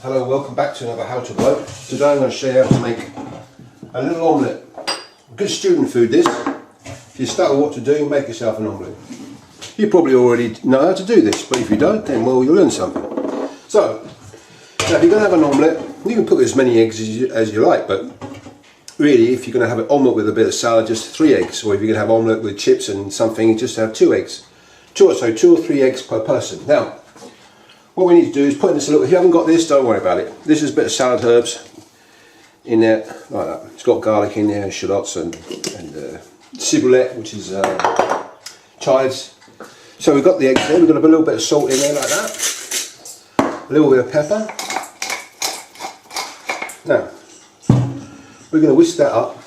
Hello, welcome back to another How to Bloke. Today I'm going to show you how to make a little omelette. Good student food this. If you start with what to do, make yourself an omelette. You probably already know how to do this, but if you don't, then well, you'll learn something. So, now if you're going to have an omelette, you can put as many eggs as you like, but really if you're going to have an omelette with a bit of salad, just 3 eggs, or if you're going to have omelette with chips and something, just have 2 eggs. 2 or 3 eggs per person. Now, what we need to do is put in this a little, if you haven't got this, don't worry about it. This is a bit of salad herbs in there, like that. It's got garlic in there, shallots and ciboulette, which is chives. So we've got the eggs there, we've got a little bit of salt in there like that. A little bit of pepper. Now, we're going to whisk that up.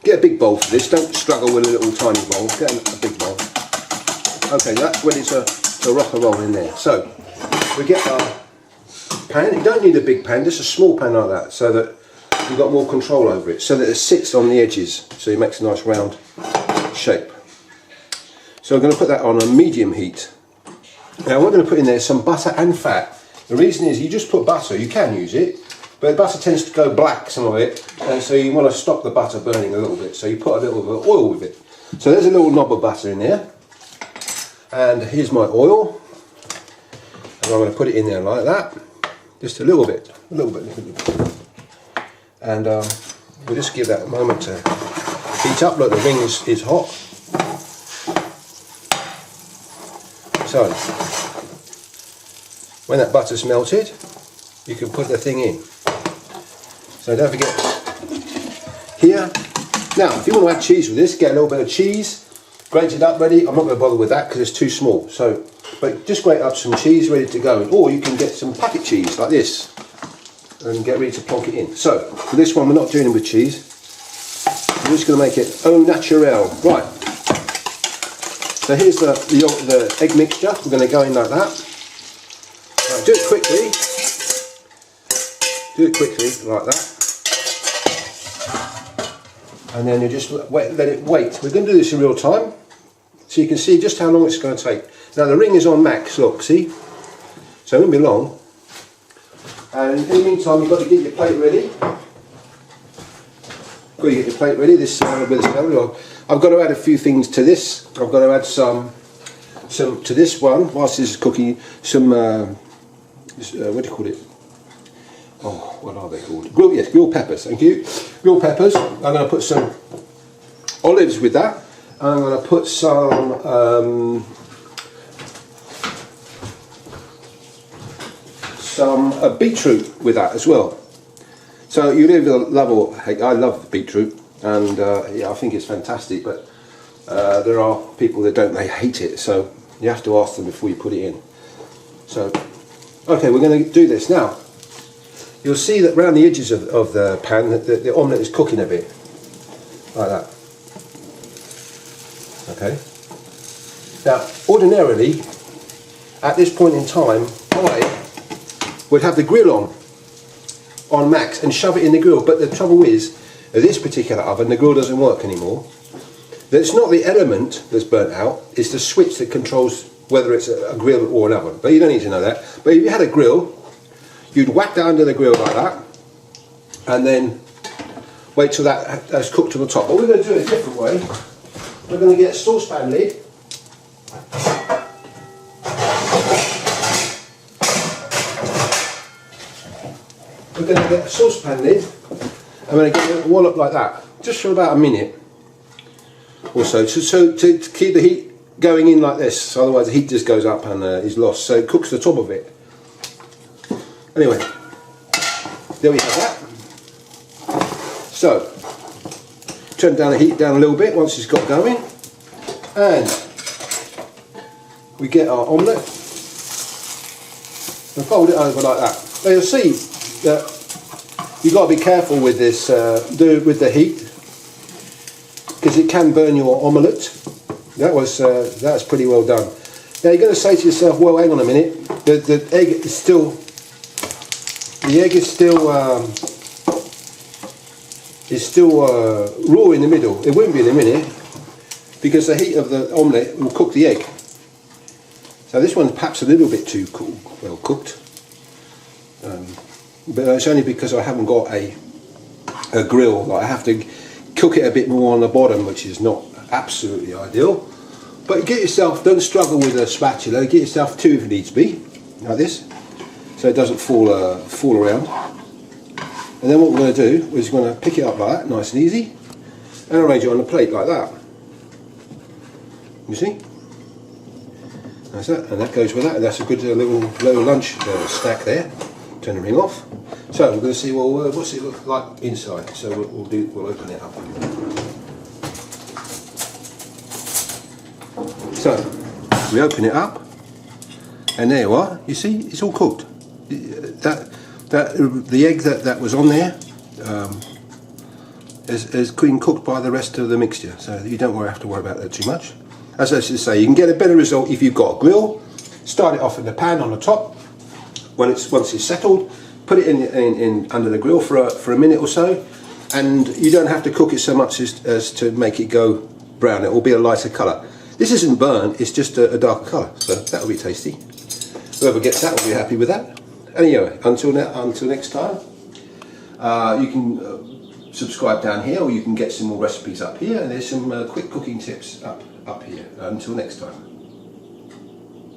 Get a big bowl for this, don't struggle with a little tiny bowl, get a big bowl. Okay, that's ready to rock and roll in there. So, we get our pan. You don't need a big pan, just a small pan like that, so that you've got more control over it, so that it sits on the edges, so it makes a nice round shape. So I'm going to put that on a medium heat. Now we're going to put in there some butter and fat. The reason is you just put butter, you can use it, but the butter tends to go black, some of it, and so you want to stop the butter burning a little bit, so you put a little bit of oil with it. So there's a little knob of butter in there, and here's my oil, and I'm going to put it in there like that, just a little bit, and we'll just give that a moment to heat up. Look, the ring is hot. So, when that butter's melted, you can put the thing in. So don't forget, here. Now, if you want to add cheese with this, get a little bit of cheese, grated up ready. I'm not going to bother with that because it's too small. So, but just grate up some cheese ready to go. Or you can get some packet cheese like this and get ready to plonk it in. So, for this one, we're not doing it with cheese. We're just going to make it au naturel. Right. So here's the egg mixture. We're going to go in like that. Right, do it quickly. Do it quickly like that. And then you just let it wait. We're going to do this in real time, so you can see just how long it's going to take. Now the ring is on max. Look, see? So it won't be long. And in the meantime, you've got to get your plate ready. Got to get your plate ready. This I've got to add a few things to this. I've got to add some to this one whilst this is cooking. Some what do you call it? Oh, what are they called? Grilled peppers. Thank you. Grilled peppers. I'm going to put some olives with that. And I'm going to put some beetroot with that as well. So you either love or hate. I love beetroot, and yeah, I think it's fantastic. But there are people that don't. They hate it. So you have to ask them before you put it in. So, okay, we're going to do this now. You'll see that around the edges of the pan, the omelette is cooking a bit, like that. Okay. Now, ordinarily, at this point in time, I would have the grill on max and shove it in the grill. But the trouble is, at this particular oven, the grill doesn't work anymore. It's not the element that's burnt out; it's the switch that controls whether it's a grill or an oven. But you don't need to know that. But if you had a grill, you'd whack that under the grill like that, and then wait till that's cooked to the top. But we're going to do it a different way. We're going to get a saucepan lid. We're going to get a saucepan lid. I'm going to get it all up like that, just for about a minute or so, to keep the heat going in like this. Otherwise, the heat just goes up and is lost. So it cooks the top of it. Anyway, there we have that. So, turn down the heat down a little bit once it's got going, and we get our omelette and fold it over like that. Now you'll see that you've got to be careful with this, with the heat, because it can burn your omelette. That's pretty well done. Now you're going to say to yourself, well, hang on a minute, the egg is still. The egg is still raw in the middle. It won't be in a minute because the heat of the omelette will cook the egg. So this one's perhaps a little bit too well cooked. but it's only because I haven't got a grill. Like, I have to cook it a bit more on the bottom, which is not absolutely ideal. But get yourself, don't struggle with a spatula, get yourself two if it needs to be, like this, so it doesn't fall around. And then what we're going to do is we're going to pick it up like that, nice and easy, and arrange it on a plate like that. You see? That's that, and that goes with that, and that's a good little lunch snack there. Turn the ring off. So we're going to see, well, what's it look like inside. So we'll open it up. So we open it up, and there you are. You see, it's all cooked. The egg that was on there is been cooked by the rest of the mixture, so you don't have to worry about that too much. As I should say, you can get a better result if you've got a grill. Start it off in the pan on the top. Once it's settled, put it in under the grill for a minute or so, and you don't have to cook it so much as to make it go brown. It will be a lighter colour. This isn't burnt, it's just a darker colour, so that will be tasty. Whoever gets that will be happy with that. Anyway, until next time, you can subscribe down here, or you can get some more recipes up here, and there's some quick cooking tips up here. Until next time.